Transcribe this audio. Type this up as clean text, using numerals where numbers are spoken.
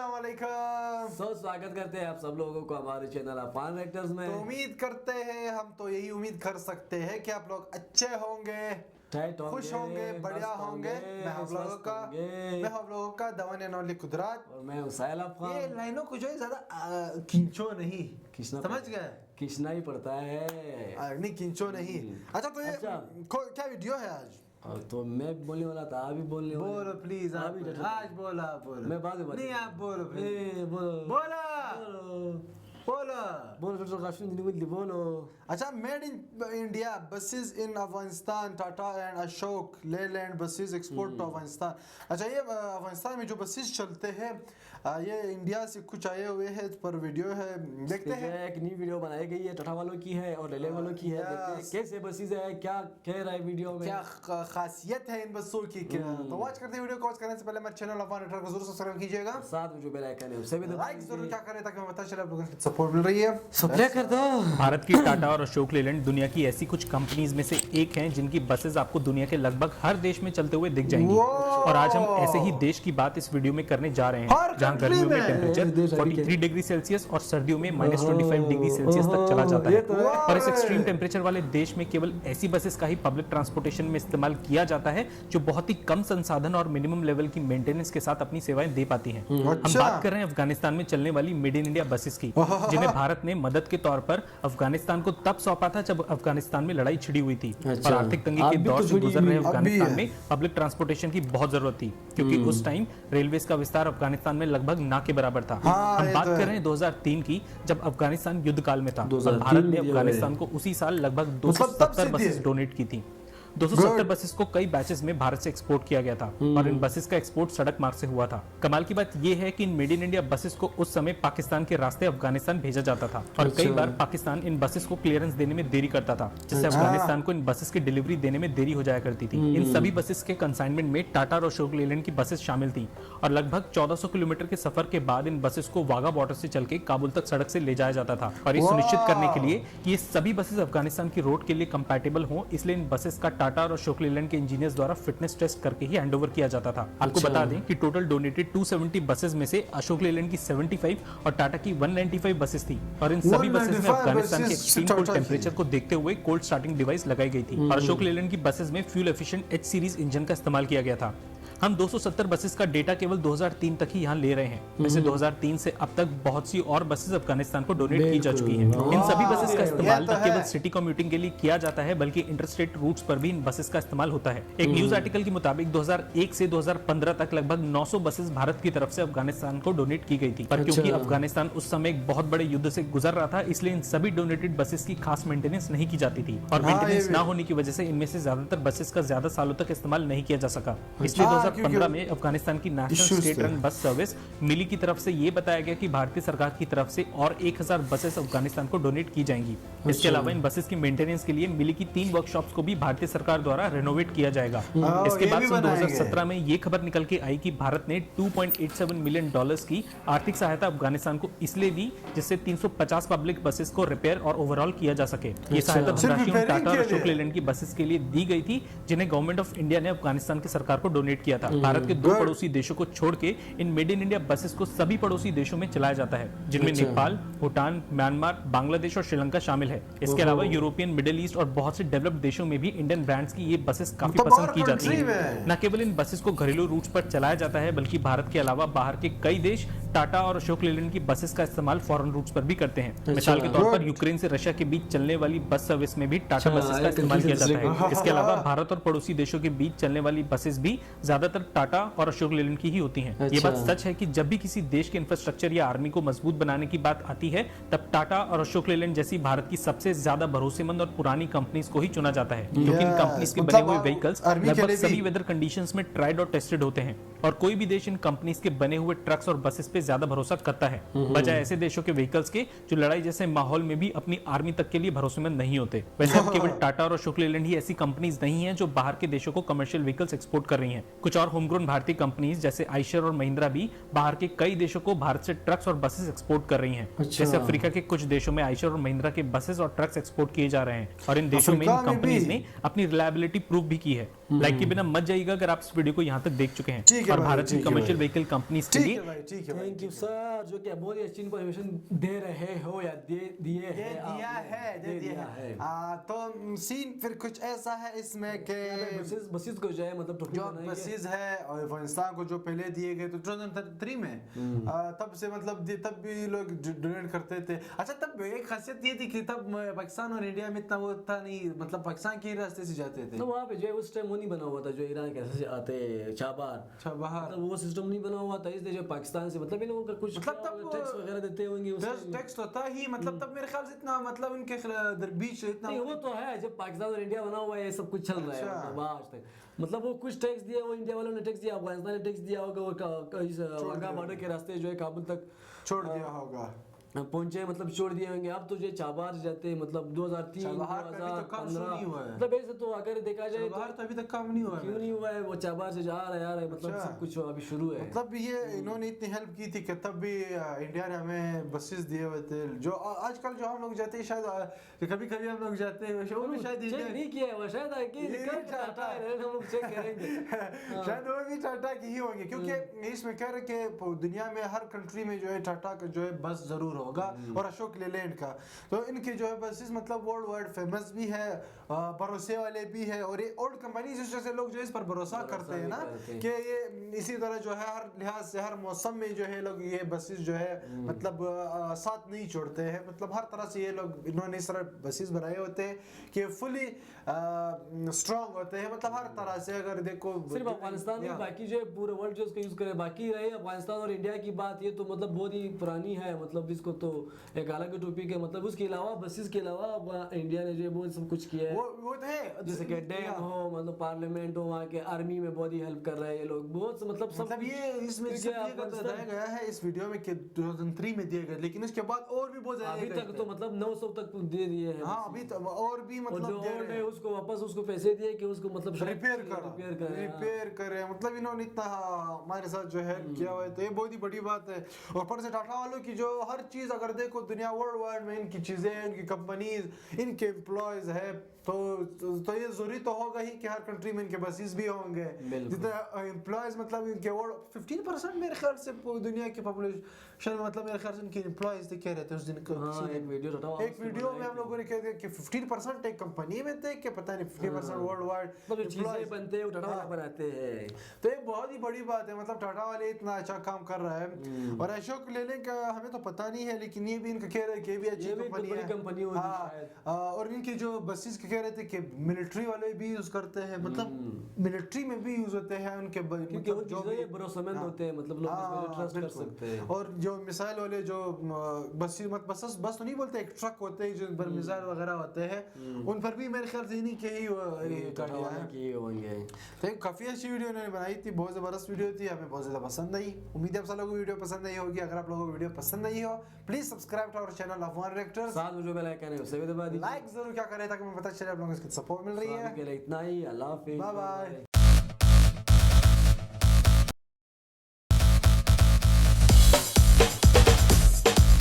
अस्सलाम वालेकुम। स्वागत करते हैं आप सब लोगों को हमारे चैनल अफान एक्टर्स में। तो उम्मीद करते हैं, हम तो यही उम्मीद कर सकते हैं कि आप लोग अच्छे होंगे, खुश होंगे, बढ़िया होंगे। मैं हम लोगों का दवाने नौली कुदरत और मैं हुसैन अफान। ये लाइनों को जो है ज्यादा खींचो नहीं, समझ गए? खींचना ही पड़ता है। नहीं खींचो नहीं। अच्छा तो ये क्या वीडियो है आज? तो मैं बोलने वाला था, आप भी बोलने वाले। बोलो प्लीज, आज बोलो, आप बोलो। मैं बाद में नहीं, आप बोलो। बोलो। अच्छा, made in India buses in Afghanistan, Tata and Ashok Leyland buses export to Afghanistan. अच्छा, ये अफगानिस्तान में जो बसेस चलते हैं ये इंडिया से कुछ आए हुए हैं, पर वीडियो है, देखते हैं। एक नई वीडियो बनाई गई है, टाटा वालों की है और लेले वालों की है। देखते हैं कैसे बसेस है, क्या कह रहा है वीडियो में, क्या खासियत है इन बसों की। तो वॉच करते हैं वीडियो को। वॉच करने से पहले मेरे चैनल अफगान एक्टर को जरूर सब्सक्राइब कीजिएगा, साथ में जो बेल आइकन है उसे भी लाइक जरूर क्या करें ताकि हमें पता चले आप लोगों की सपोर्ट मिल रही है। सब्सक्राइब कर दो। भारत की टाटा और अशोक लेलैंड दुनिया की ऐसी कुछ कंपनीज में से एक हैं जिनकी बसेस आपको दुनिया के लगभग हर देश में चलते हुए दिख जाएंगी। और आज हम ऐसे ही देश की बात इस वीडियो में करने जा रहे हैं जहां गर्मियों में टेम्परेचर 43 डिग्री सेल्सियस और सर्दियों में -25 डिग्री सेल्सियस तक चला जाता है। और इस एक्सट्रीम टेम्परेचर वाले देश में केवल ऐसी बसेस का ही पब्लिक ट्रांसपोर्टेशन में इस्तेमाल किया जाता है जो बहुत ही कम संसाधन और मिनिमम लेवल की मेंटेनेंस के साथ अपनी सेवाएं दे पाती हैं। हम बात कर रहे हैं अफगानिस्तान में चलने वाली मेड इन इंडिया बसेस की, जिन्हें भारत ने मदद के तौर पर अफगानिस्तान को तब सौंपा था जब अफगानिस्तान में लड़ाई छिड़ी हुई थी। और आर्थिक तंगी के दौर से गुजर रहे अफगानिस्तान में पब्लिक ट्रांसपोर्टेशन की बहुत जरूरत थी, क्योंकि उस टाइम रेलवेज का विस्तार अफगानिस्तान में लगभग ना के बराबर था। हम बात कर रहे हैं 2003 की, जब अफगानिस्तान युद्ध काल में था और भारत ने अफगानिस्तान को उसी साल लगभग 270 बसेस डोनेट की थी। 270 बसेस को कई बैचेस में भारत से एक्सपोर्ट किया गया था और इन बसेस का एक्सपोर्ट सड़क मार्ग से हुआ था। कमाल की बात यह है कि in made in India buses को उस समय पाकिस्तान के रास्ते अफगानिस्तान भेजा जाता था और कई बार पाकिस्तान इन बसेस को क्लियरेंस देने में देरी करता था, जिससे अफगानिस्तान को इन बसेस की डिलीवरी देने में देरी हो जाया करती थी। इन सभी बसेस के कंसाइनमेंट में टाटा और अशोक लेलैंड की बसेस शामिल थी और लगभग 1400 किलोमीटर के सफर के बाद इन बसेस को वाघा बॉर्डर से चल के काबुल तक सड़क से ले जाया जाता था। और ये सुनिश्चित करने के लिए कि ये सभी बसेस अफगानिस्तान की रोड के लिए कंपैटिबल हों, इसलिए इन बसेस का टाटा और अशोक लेलैंड के इंजीनियर्स द्वारा फिटनेस टेस्ट करके ही हैंडओवर किया जाता था। आपको बता दें कि टोटल डोनेटेड 270 बसेस में से अशोक लेलैंड की 75 और टाटा की 195 बसेस थी। और इन सभी बसेस में अफगानिस्तान के एक्सट्रीम कोल्ड टेम्परेचर को देखते हुए कोल्ड स्टार्टिंग डिवाइस लगाई गई थी। और अशोक लेलैंड की बसेस में fuel efficient H series engine का इस्तेमाल किया गया था। हम 270 बसेस का डेटा केवल 2003 तक ही यहाँ ले रहे हैं। वैसे 2003 से अब तक बहुत सी और बसेस अफगानिस्तान को डोनेट की जा चुकी हैं। इन सभी बसेस का इस्तेमाल न केवल सिटी कम्यूटिंग के लिए किया जाता है, बल्कि इंटरस्टेट रूट्स पर भी इन बसेस का इस्तेमाल होता है। एक न्यूज आर्टिकल के मुताबिक 2001 से 2015 तक लगभग 900 बसेस भारत की तरफ से अफगानिस्तान को डोनेट की गई थी। पर क्योंकि अफगानिस्तान उस समय एक बहुत बड़े युद्ध से गुजर रहा था, इसलिए इन सभी डोनेटेड बसेस की खास मेंटेनेंस नहीं की जाती थी और मेंटेनेंस ना होने की वजह से इनमें से ज्यादातर बसेस का ज्यादा सालों तक इस्तेमाल नहीं किया जा सका। इसलिए 2015 में अफगानिस्तान की national state run bus service Milli की तरफ से ये बताया गया कि भारतीय सरकार की तरफ से और 1000 बसेस अफगानिस्तान को डोनेट की जाएंगी। इसके अलावा इन बसेस की मेंटेनेंस के लिए मिली की 3 वर्कशॉप्स को भी भारतीय सरकार द्वारा रेनोवेट किया जाएगा। इसके बाद 2017 में ये खबर निकल के आई कि भारत ने $2.87 मिलियन की आर्थिक सहायता अफगानिस्तान को इसलिए दी जिससे 350 पब्लिक बसेस को रिपेयर और ओवरऑल किया जा सके। ये सहायता धनराशि टाटा और अशोक लेलैंड की बसेस के लिए दी गई थी, जिन्हें गवर्नमेंट ऑफ इंडिया ने अफगानिस्तान की सरकार को डोनेट किया था। भारत के 2 पड़ोसी देशों को छोड़ के in made in India buses को सभी पड़ोसी देशों में चलाया जाता है, जिनमें नेपाल, भूटान, म्यांमार, बांग्लादेश और श्रीलंका शामिल है। इसके अलावा यूरोपियन, मिडिल ईस्ट और बहुत से डेवलप्ड देशों में भी इंडियन ब्रांड्स की ये बसेस काफी पसंद की जाती है। न केवल इन बसेस को घरेलू रूट्स पर चलाया जाता है, बल्कि भारत के अलावा बाहर के कई देश टाटा और अशोक लेलैंड की बसेस का इस्तेमाल फॉरेन रूट्स पर भी करते हैं। मिसाल के तौर पर यूक्रेन से रशिया के बीच चलने वाली बस सर्विस में भी टाटा बसेस का इस्तेमाल किया जाता है। इसके अलावा भारत और पड़ोसी देशों के बीच चलने वाली बसेस भी ज्यादातर टाटा और अशोक लेलैंड की ही होती हैं। ये बात सच है कि जब भी किसी देश के इंफ्रास्ट्रक्चर या आर्मी को मजबूत बनाने की बात आती है, तब टाटा और अशोक लेलैंड जैसी भारत की सबसे ज्यादा भरोसेमंद और पुरानी कंपनीज को ही चुना जाता है, क्योंकि इन कंपनीज के बने हुए व्हीकल्स लगभग सभी वेदर कंडीशंस में ट्राइड और टेस्टेड होते हैं और कोई भी देश इन कंपनीज के बने हुए ट्रक्स और बसेस पे ज्यादा भरोसा करता है, बजाय ऐसे देशों के व्हीकल्स के जो लड़ाई जैसे माहौल में भी अपनी आर्मी तक के लिए भरोसेमंद नहीं होते। वैसे अब केवल टाटा और अशोक लेलैंड ही ऐसी कंपनीज नहीं है जो बाहर के देशों को कमर्शियल व्हीकल्स एक्सपोर्ट कर रही हैं। कुछ और होमग्रोन भारतीय कंपनीज जैसे आइशर और महिंद्रा भी बाहर के कई देशों को भारत से ट्रक्स और बसेस एक्सपोर्ट कर रही हैं। जैसे अफ्रीका के कुछ देशों में आइशर और महिंद्रा के बसेस और ट्रक्स एक्सपोर्ट किए जा रहे हैं और इन देशों में इन कंपनीज ने अपनी रिलायबिलिटी प्रूव भी की है। लाइक के बिना मत जाइएगा अगर आप इस वीडियो को यहाँ तक देख चुके हैं। ठीक है और भाई, भारत की ठीक है कमर्शियल भाई। व्हीकल कंपनीज के ठीक लिए है भाई, ठीक है भाई। थैंक यू सर, जो कि बहुत ही अच्छी इन्फॉर्मेशन दे रहे हो या दिए दे हैं दिया आपने। है, दे दिया है। तो सीन फिर कुछ ऐसा है इसमें कि बसेस को जो है मतलब टोटल जो बसेस है और अफगानिस्तान को जो पहले दिए गए तो 2003 में तब से मतलब तब भी लोग डोनेट करते थे। अच्छा, तब एक खासियत ये थी कि तब पाकिस्तान और इंडिया में इतना वो था नहीं, मतलब पाकिस्तान के रास्ते से जाते थे। तो वहाँ पे जो है उस टाइम वो नहीं बना हुआ था जो ईरान कैसे से आते चाबार बाहर मतलब वो सिस्टम नहीं बना हुआ था, इसलिए जो पाकिस्तान से मतलब इन लोगों का कुछ मतलब तब टैक्स वगैरह देते होंगे उसमें। टेक्स्ट होता ही, मतलब तब मेरे ख्याल से इतना मतलब इनके बीच इतना नहीं वो तो है, जब पाकिस्तान और इंडिया बना हुआ है ये सब कुछ चल रहा है अच्छा। मतलब आज तक। मतलब वो कुछ टैक्स दिया, वो इंडिया वालों ने टैक्स दिया, अफगानिस्तान ने टैक्स दिया होगा, और इस वाघा बॉर्डर के रास्ते जो है काबुल तक छोड़ दिया होगा, पहुंचे मतलब छोड़ दिए होंगे। अब तो जो चाबार जाते हैं मतलब 2003 चाबार का अभी तक काम शुरू नहीं हुआ है। 2015 मतलब ऐसे तो अगर देखा जाए बाहर तो अभी तक काम नहीं हुआ है। क्यों नहीं हुआ है, वो चाबार से जा रहा है मतलब अच्छा। सब कुछ अभी शुरू है। मतलब ये इन्होंने इतनी हेल्प की थी कि तब भी इंडिया ने हमें बसेस दिए हुए थे। जो आजकल जो हम लोग जाते हैं शायद कभी कभी हम लोग जाते हैं वो भी शायद चेक इंडिया नहीं किया है वो शायद है कि ये कर टाटा टाटा है, हम लोग चेक करेंगे। शायद वो भी टाटा की ही होंगे, क्योंकि इसमें कह रहे कि दुनिया में हर कंट्री में जो है टाटा का जो है बस जरूर होगा और अशोक लेलैंड का। तो इनके जो है बसेस मतलब वर्ल्ड वाइड फेमस भी है, भरोसे वाले भी है, और ये ओल्ड कंपनी जिस वजह से लोग जो है इस पर भरोसा करते हैं ना कि ये इसी तरह जो है हर लिहाज से हर मौसम में जो है लोग ये बसेस जो है मतलब साथ नहीं छोड़ते हैं। मतलब हर तरह से ये लोग इन्होंने इस तरह बसेस बनाए होते हैं कि फुली स्ट्रांग होते हैं, मतलब हर तरह से। अगर देखो सिर्फ अफगानिस्तान नहीं, बाकी जो है पूरे वर्ल्ड जो उसका यूज करे। बाकी रहे अफगानिस्तान और इंडिया की बात, ये तो मतलब बहुत ही पुरानी है, मतलब इसको तो एक अलग टॉपिक है। मतलब उसके अलावा बसेस के अलावा इंडिया ने जो है बहुत सब कुछ किया है, वो तो है, जैसे कि डैम हो, मतलब पार्लियामेंट हो, वहाँ के आर्मी में बहुत ही हेल्प कर रहे हैं ये लोग, बहुत मतलब सब मतलब ये इसमें ठीक है, ये बताया गया है इस वीडियो में कि 2003 में दिए गए, लेकिन उसके बाद और भी बहुत अभी ज्यादा तक तो मतलब 900 तक दे दिए हैं। हाँ, अभी तो और भी और मतलब जो दे ओल्ड रहे है हैं। उसको वापस उसको पैसे दिए कि उसको मतलब रिपेयर करे, मतलब इन्होंने इतना हमारे साथ जो है किया हुआ है, तो ये बहुत ही बड़ी बात है। और ऊपर से टाटा वालों की जो हर चीज अगर देखो दुनिया वर्ल्ड वाइड में इनकी चीजें, इनकी कंपनीज, इनके एम्प्लॉयज है, तो ये जरूरी तो होगा ही कि हर कंट्री में इनके बसेस भी होंगे। जितना एम्प्लॉयज मतलब इनके वर्ल्ड 15% मेरे ख्याल से दुनिया की पॉपुलेशन, मतलब मेरे ख्याल से इनके एम्प्लॉयज थे, कह रहे थे उस दिन एक वीडियो में हम लोगों ने कह दिया कि 15% एक कंपनी में थे, कि पता नहीं 15% वर्ल्ड वाइड चीजें बनते हैं टाटा वाला बनाते हैं। तो ये बहुत ही बड़ी बात है, मतलब टाटा वाले इतना अच्छा काम कर रहा है। और अशोक लेलैंड का हमें तो पता नहीं है, लेकिन ये भी इनका कह रहे हैं कि ये भी अच्छी कंपनी है। हाँ, और इनकी जो बसेस कह रहे थे कि मिलिट्री वाले भी यूज करते हैं, मतलब मिलिट्री में भी यूज होते हैं उनके, मतलब जो भी भरोसेमंद होते हैं, मतलब लोग उस पे ट्रस्ट कर सकते हैं। और जो मिसाइल वाले जो बस तो नहीं बोलते, एक ट्रक होते हैं जो पर मिसाइल वगैरह होते हैं, उन पर भी मेरे ख्याल से इन्हीं के ही तो काफी अच्छी वीडियो इन्होंने बनाई थी, बहुत जबरदस्त वीडियो थी, हमें बहुत ज्यादा पसंद आई। उम्मीद है आप सब लोगों को वीडियो पसंद आई होगी। अगर आप लोगों को वीडियो पसंद नहीं हो, please subscribe to our channel Afghan Reactors, साथ में जो बेल आइकन है उसे भी दबा दीजिए। लाइक जरूर क्या करें ताकि मैं पता चले आप लोगों को इसकी सपोर्ट मिल रही है। इतना ही, अल्लाह हाफिज़, बाय बाय।